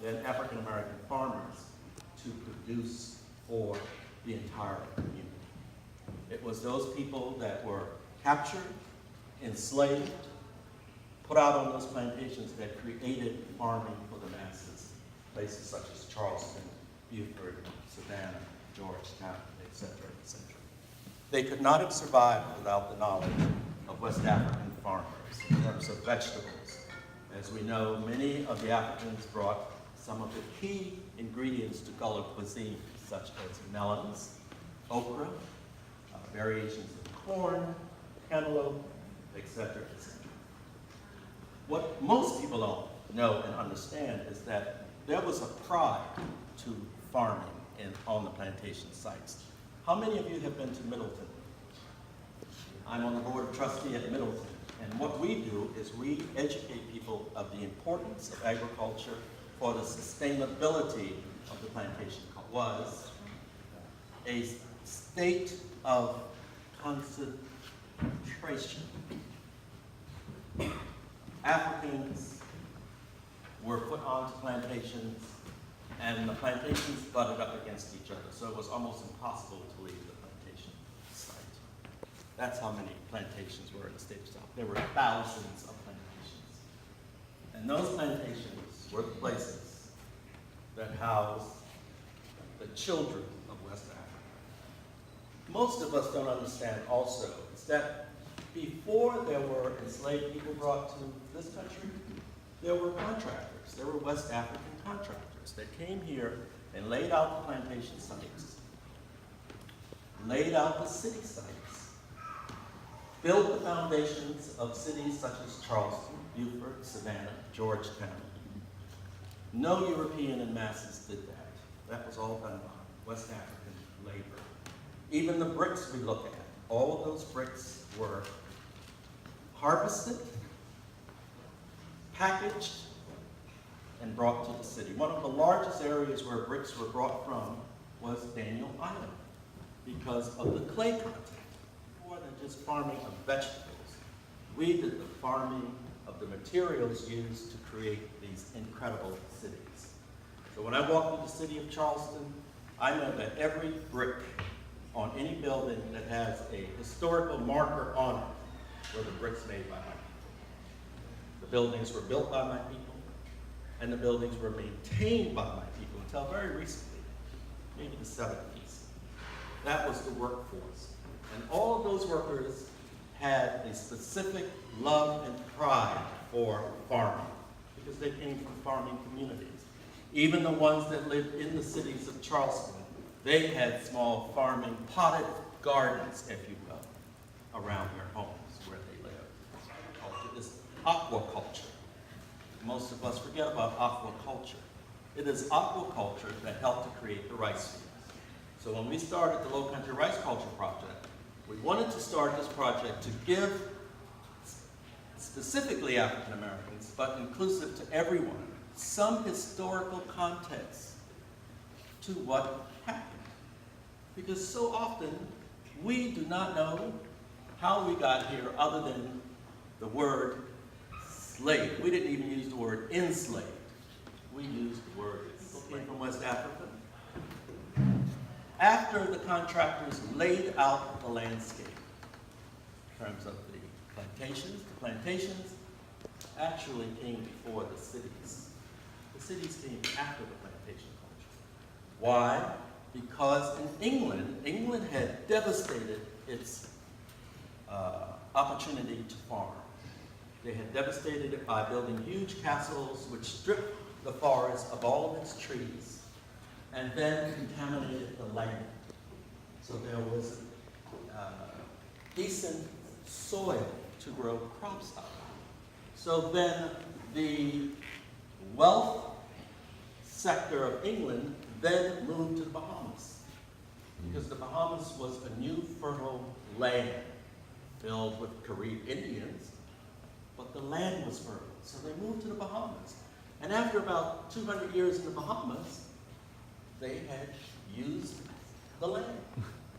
than African American farmers to produce for the entire community. It was those people that were captured, enslaved, put out on those plantations that created farming for the masses. Places such as Charleston, Beaufort, Savannah, Georgetown, etc., etc. They could not have survived without the knowledge of West African farmers in terms of vegetables. As we know, many of the Africans brought some of the key ingredients to Gullah cuisine, such as melons, okra, variations of corn, cantaloupe, etc., etc. What most people don't know and understand is that there was a pride to farming on the plantation sites. How many of you have been to Middleton? I'm on the board of trustees at Middleton, and what we do is we educate people of the importance of agriculture for the sustainability of the plantation. Was a state of concentration. Africans were put onto plantations, and the plantations butted up against each other, so it was almost impossible to leave the plantation site. That's how many plantations were in the state of South. There were thousands of plantations. And those plantations were the places that housed the children of West Africa. Most of us don't understand also is that before there were enslaved people brought to this country, there were contractors. There were West African contractors that came here and laid out the plantation sites, laid out the city sites, built the foundations of cities such as Charleston, Beaufort, Savannah, Georgetown. No European in masses did that. That was all done by West African labor. Even the bricks we look at, all of those bricks were harvested, packaged, and brought to the city. One of the largest areas where bricks were brought from was Daniel Island because of the clay content. More than just farming of vegetables, we did the farming of the materials used to create these incredible cities. So when I walk through the city of Charleston, I know that every brick on any building that has a historical marker on it were the bricks made by my people. The buildings were built by my people, and the buildings were maintained by my people until very recently, maybe the 70s. That was the workforce. And all of those workers had a specific love and pride for farming because they came from farming communities. Even the ones that lived in the cities of Charleston, they had small farming, potted gardens, if you will, around their homes where they lived. Culture is aquaculture. Most of us forget about aquaculture. It is aquaculture that helped to create the rice fields. So when we started the Low Country Rice Culture Project, we wanted to start this project to give specifically African Americans, but inclusive to everyone, some historical context to what happened. Because so often, we do not know how we got here other than the word slave. We didn't even use the word enslaved. We used the word people came from West Africa. After the contractors laid out the landscape in terms of the plantations actually came before the cities. The cities came after the plantation culture. Why? Because in England had devastated its opportunity to farm. They had devastated it by building huge castles which stripped the forest of all of its trees and then contaminated the land. So there was decent soil to grow crops out of. So then the wealth sector of England then moved to the Bahamas because the Bahamas was a new fertile land filled with Carib Indians, but the land was fertile. So they moved to the Bahamas. And after about 200 years in the Bahamas, they had used the land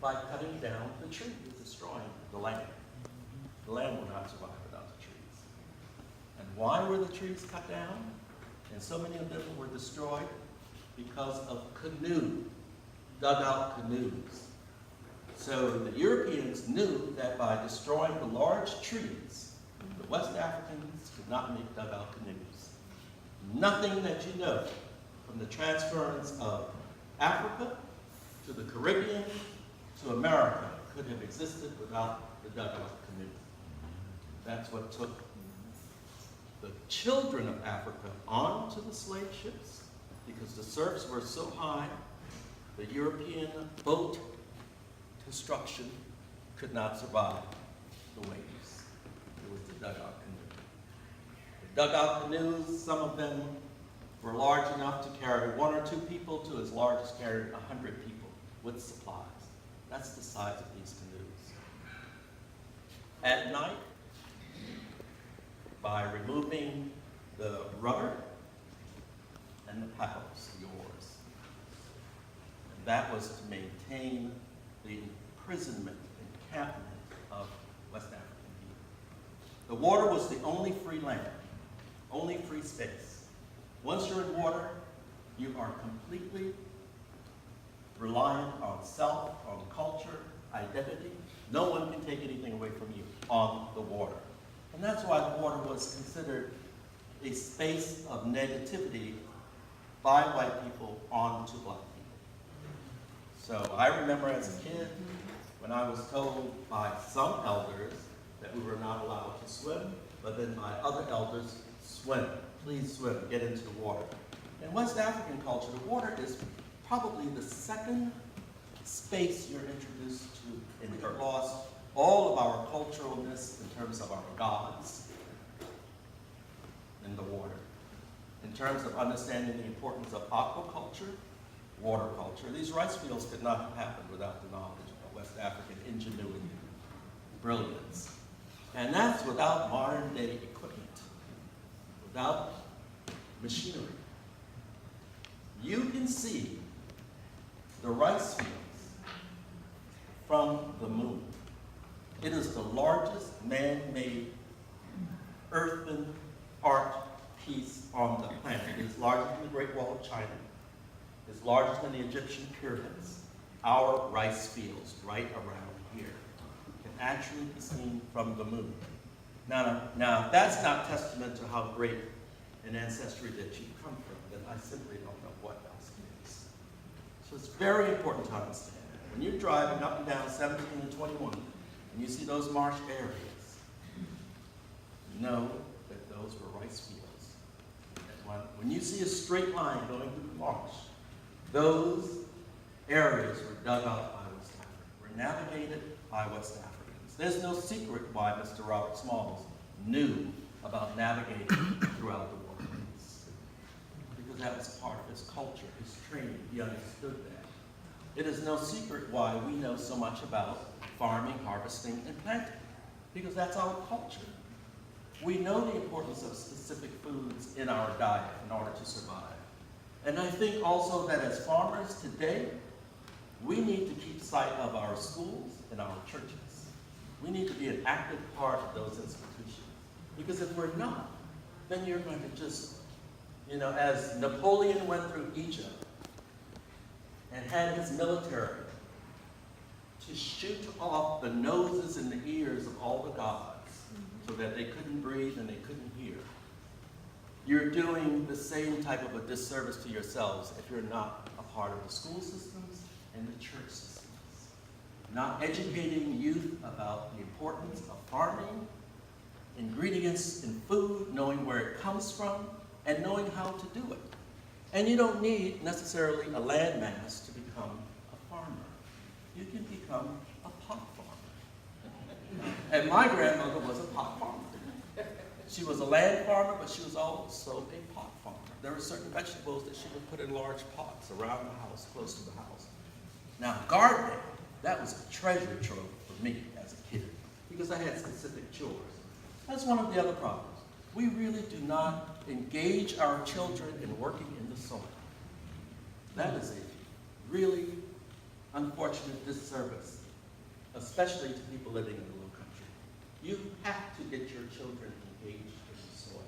by cutting down the trees, destroying the land. The land will not survive without the trees. And why were the trees cut down? And so many of them were destroyed because of dugout canoes. So the Europeans knew that by destroying the large trees, the West Africans could not make dugout canoes. Nothing that you know from the transference of Africa to the Caribbean to America could have existed without the dugout canoe. That's what took the children of Africa onto the slave ships, because the surfs were so high, the European boat construction could not survive the waves. It was the dugout canoe. The dugout canoes, some of them were large enough to carry 1 or 2 people to as large as carrying 100 people with supplies. That's the size of these canoes. At night, by removing the rudder and the paddles, the oars. And that was to maintain the imprisonment, encampment of West African people. The water was the only free land, only free space. Once you're in water, you are completely reliant on self, on culture, identity. No one can take anything away from you on the water. And that's why the water was considered a space of negativity by white people onto black people. So I remember as a kid, when I was told by some elders that we were not allowed to swim, but then by other elders, swim, please swim, get into the water. In West African culture, the water is probably the second space you're introduced to, and you're lost all of our culturalness in terms of our gods in the water. In terms of understanding the importance of aquaculture, water culture, these rice fields could not have happened without the knowledge of West African ingenuity, brilliance. And that's without modern day equipment, without machinery. You can see the rice fields from the moon. It is the largest man-made earthen art piece on the planet. It is larger than the Great Wall of China. It's larger than the Egyptian pyramids. Our rice fields right around here can actually be seen from the moon. Now that's not testament to how great an ancestry that you come from, then I simply don't know what else is. So it's very important to understand. When you're driving up and down 17 and 21, and you see those marsh areas, know that those were rice fields. And when you see a straight line going through the marsh, those areas were dug out by West Africans, were navigated by West Africans. There's no secret why Mr. Robert Smalls knew about navigating throughout the waterways, because that was part of his culture, his training. He understood that. It is no secret why we know so much about farming, harvesting, and planting, because that's our culture. We know the importance of specific foods in our diet in order to survive. And I think also that as farmers today, we need to keep sight of our schools and our churches. We need to be an active part of those institutions. Because if we're not, then you're going to just, as Napoleon went through Egypt and had his military to shoot off the noses and the ears of all the gods so that they couldn't breathe and they couldn't hear. You're doing the same type of a disservice to yourselves if you're not a part of the school systems and the church systems. Not educating youth about the importance of farming, ingredients in food, knowing where it comes from, and knowing how to do it. And you don't need necessarily a landmass to become a farmer. You can become a pot farmer. And my grandmother was a pot farmer. She was a land farmer, but she was also a pot farmer. There were certain vegetables that she would put in large pots around the house, close to the house. Now, gardening, that was a treasure trove for me as a kid, because I had specific chores. That's one of the other problems. We really do not engage our children in working in the soil. That is a really unfortunate disservice, especially to people living in the low country. You have to get your children engaged in the soil.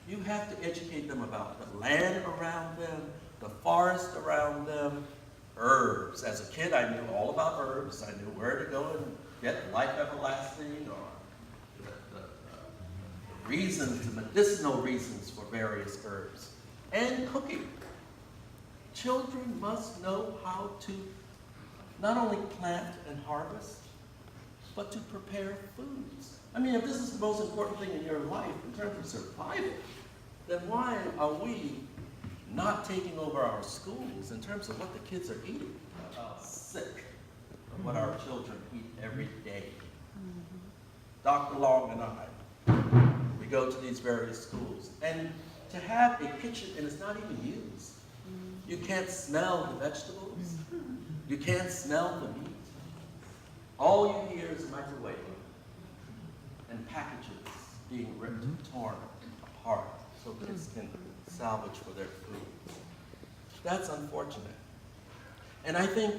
You have to educate them about the land around them, the forest around them, herbs. As a kid, I knew all about herbs. I knew where to go and get life everlasting, or the reasons, the medicinal reasons for various herbs. And cooking. Children must know how to not only plant and harvest, but to prepare foods. I mean, if this is the most important thing in your life in terms of survival, then why are we not taking over our schools in terms of what the kids are eating? Sick of what our children eat every day. Dr. Long and I, we go to these various schools, and to have a kitchen and it's not even used. You can't smell the vegetables. You can't smell the meat. All you hear is microwave and packages being ripped and torn apart so kids can salvage for their food. That's unfortunate. And I think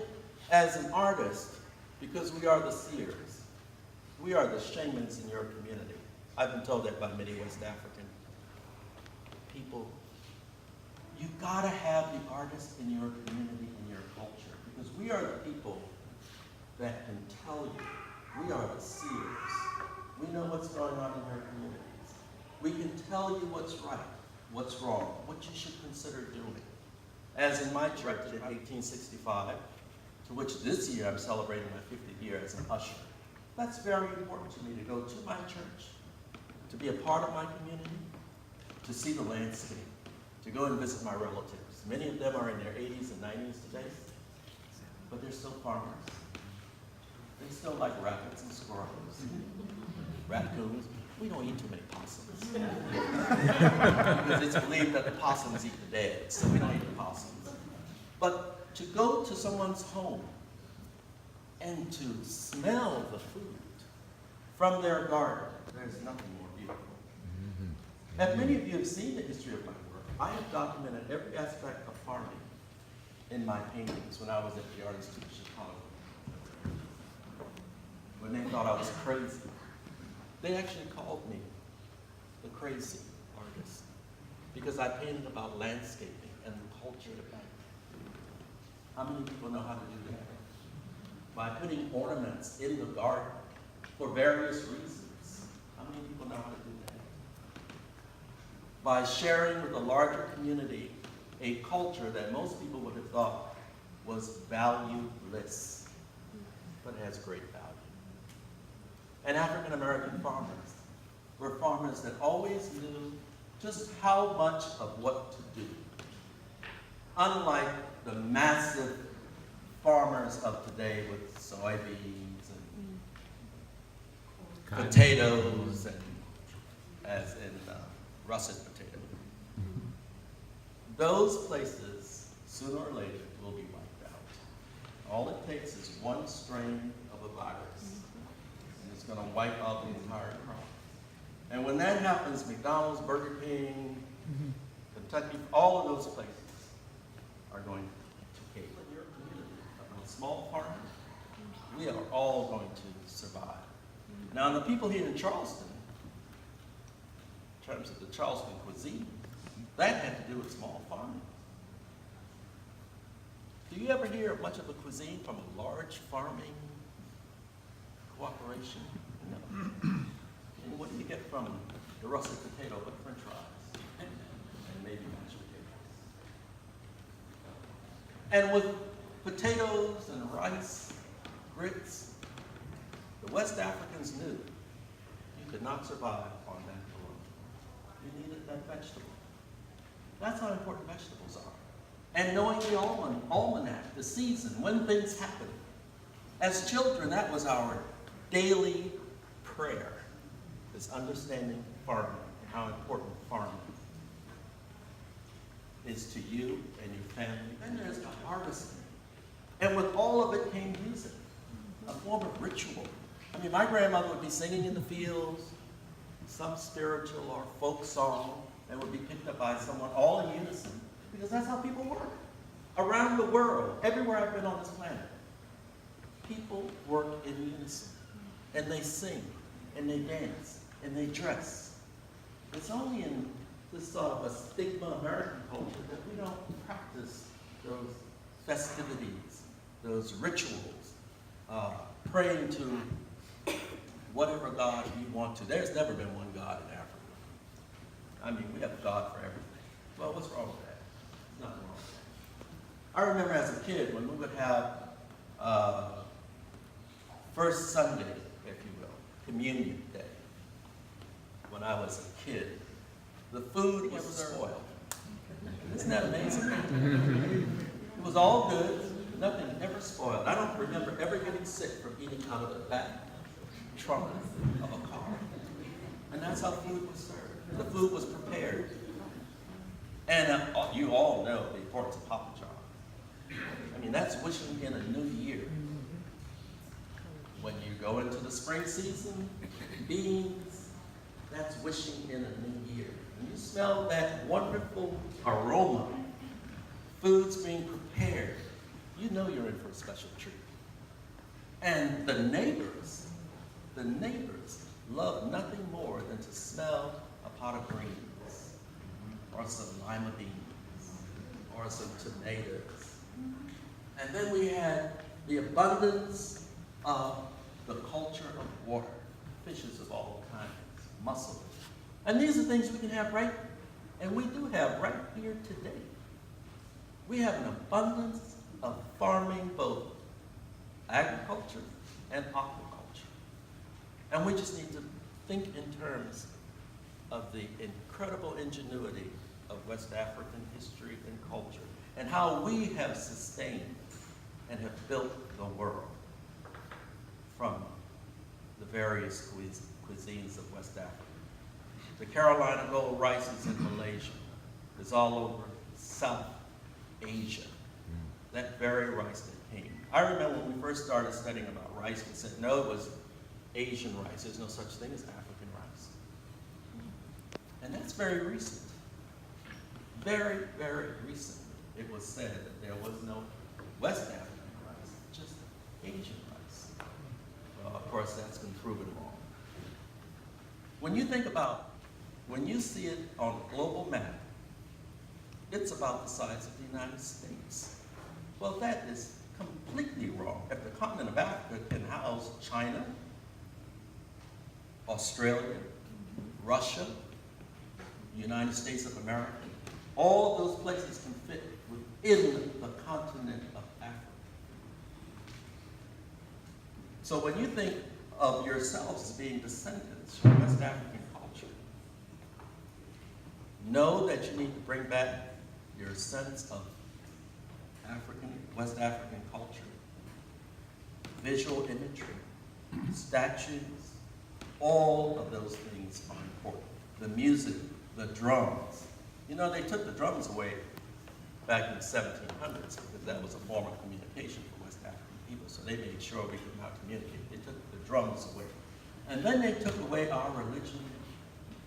as an artist, because we are the seers, we are the shamans in your community. I've been told that by many West African people. You gotta have the artists in your community, in your culture, because we are the people that can tell you. We are the seers. We know what's going on in your communities. We can tell you what's right, what's wrong, what you should consider doing. As in my church in 1865, to which this year I'm celebrating my 50th year as an usher. That's very important to me, to go to my church, to be a part of my community, to see the landscape, to go and visit my relatives. Many of them are in their 80s and 90s today, but they're still farmers. They still like rabbits and squirrels, raccoons. We don't eat too many possums. Because it's believed that the possums eat the dead, so we don't eat the possums. But to go to someone's home and to smell the food from their garden, there's nothing more beautiful. As many of you have seen the history of my work, I have documented every aspect of farming in my paintings when I was at the Art Institute of Chicago. When they thought I was crazy. They actually called me the crazy artist because I painted about landscaping and the culture of life. How many people know how to do that? By putting ornaments in the garden for various reasons. How many people know how to do that? By sharing with a larger community a culture that most people would have thought was valueless, but has great value. And African American farmers were farmers that always knew just how much of what to do. Unlike the massive farmers of today with soybeans and potatoes, and as in russet potato. Those places, sooner or later, will be wiped out. All it takes is one strain of a virus, and it's going to wipe out the entire crop. And when that happens, McDonald's, Burger King, Kentucky, all of those places are going to cave. In your community, a small farm, we are all going to survive. Now, the people here in Charleston, in terms of the Charleston cuisine, that had to do with small farming. Do you ever hear much of a cuisine from a large farming cooperation? No. And what do you get from the russet potato but French fries? And maybe mashed potatoes. And with potatoes and rice, grits, the West Africans knew you could not survive on that alone. You needed that vegetable. That's how important vegetables are. And knowing the almanac, the season, when things happen. As children, that was our daily prayer, is understanding farming and how important farming is to you and your family. Then there's the harvesting. And with all of it came music, a form of ritual. I mean, my grandmother would be singing in the fields, some spiritual or folk song, that would be picked up by someone, all in unison, because that's how people work. Around the world, everywhere I've been on this planet, people work in unison. And they sing, and they dance, and they dress. It's only in this sort of a stigma American culture that we don't practice those festivities, those rituals, praying to whatever God you want to. There's never been one God in Africa. I mean, we have a God for everything. Well, what's wrong with that? There's nothing wrong with that. I remember as a kid when we would have first Sunday, if you will, communion day. When I was a kid, the food was spoiled. Isn't that amazing? It was all good, nothing ever spoiled. I don't remember ever getting sick from eating out of the back trunk of a car. And that's how food was served. The food was prepared. And you all know the importance of Papa John. I mean, that's wishing in a new year. When you go into the spring season, beans, that's wishing in a new year. When you smell that wonderful aroma, food's being prepared, you know you're in for a special treat. And the neighbors love nothing more than to smell a pot of greens, or some lima beans, or some tomatoes. And then we had the abundance of the culture of water, fishes of all kinds, mussels. And these are things we can have right, and we do have right here today. We have an abundance of farming, both agriculture and aquaculture. And we just need to think in terms of the incredible ingenuity of West African history and culture, and how we have sustained and have built the world from the various cuisines of West Africa. The Carolina gold rice is in Malaysia. It's all over South Asia. That very rice that came. I remember when we first started studying about rice, we said, no, it was Asian rice. There's no such thing as African rice. And that's very recent. Very, very recent. It was said that there was no West African rice, just Asian rice. Well, of course, that's been proven wrong. When you think about, when you see it on a global map, it's about the size of the United States. Well, that is completely wrong. If the continent of Africa can house China, Australia, Russia, the United States of America, all those places can fit within the continent of Africa. So when you think of yourselves as being descendants from West African culture, know that you need to bring back your sense of West African culture, visual imagery, statues, all of those things are important. The music, the drums. You know, they took the drums away back in the 1700s because that was a form of communication for West African people, so they made sure we could not communicate. They took the drums away. And then they took away our religion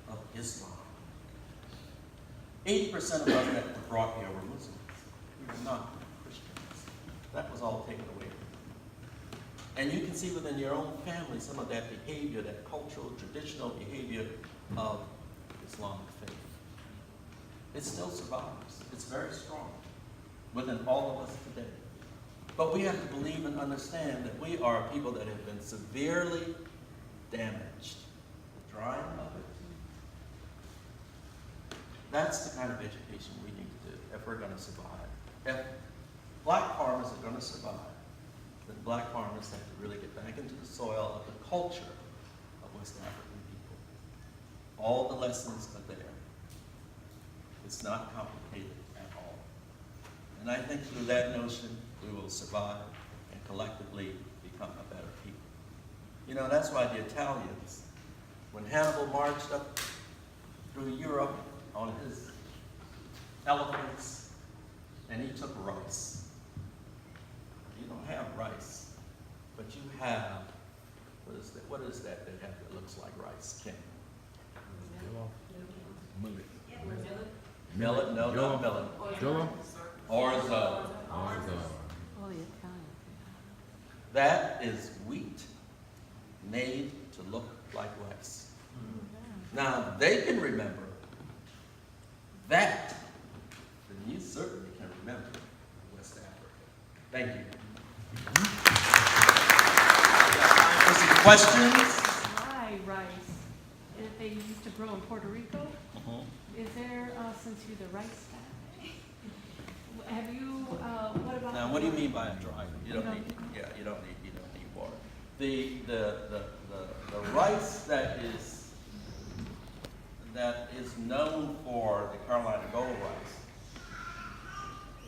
of Islam. 80% of us that were brought here were Muslims. We were not Christians. That was all taken away. And you can see within your own family some of that behavior, that cultural, traditional behavior of Islamic faith. It still survives. It's very strong within all of us today. But we have to believe and understand that we are people that have been severely damaged. The drying of it. That's the kind of education we need to do if we're going to survive. If black farmers are going to survive, then black farmers have to really get back into the soil of the culture of West African people. All the lessons are there. It's not complicated at all. And I think through that notion, we will survive and collectively become a better people. You know, that's why the Italians, when Hannibal marched up through Europe on his elephants, and he took rice. You don't have rice, but you have, what is that they have that looks like rice, Ken? Millet. Millet? No, not millet. Orzo. That is wheat made to look like rice. Now, they can remember that, then you certainly can remember West Africa. Thank you. Time for some questions? Why rice? They used to grow in Puerto Rico. Is there, since you're the rice guy, have you, what about? Now, what do you mean by a dry? You don't need, you don't need water. The rice that is known for the Carolina Gold rice,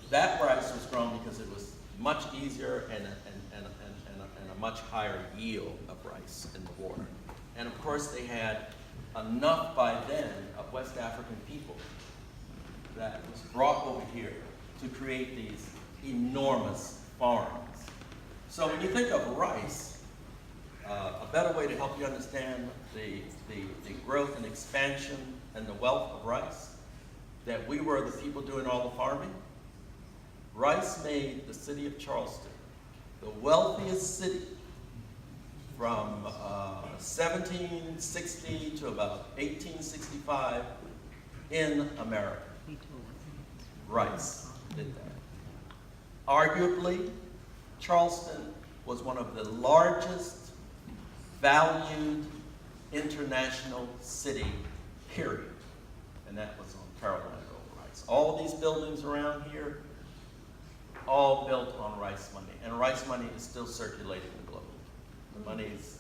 that rice was grown because it was much easier and a much higher yield of rice in the water. And of course, they had enough by then of West African people that was brought over here to create these enormous farms. So when you think of rice, a better way to help you understand the growth and expansion and the wealth of rice, that we were the people doing all the farming. Rice made the city of Charleston the wealthiest city from 1760 to about 1865 in America. Rice did that. Arguably, Charleston was one of the largest valued international city, period. And that was on Carolina Gold rice. All these buildings around here, all built on rice money. And rice money is still circulating globally. The money is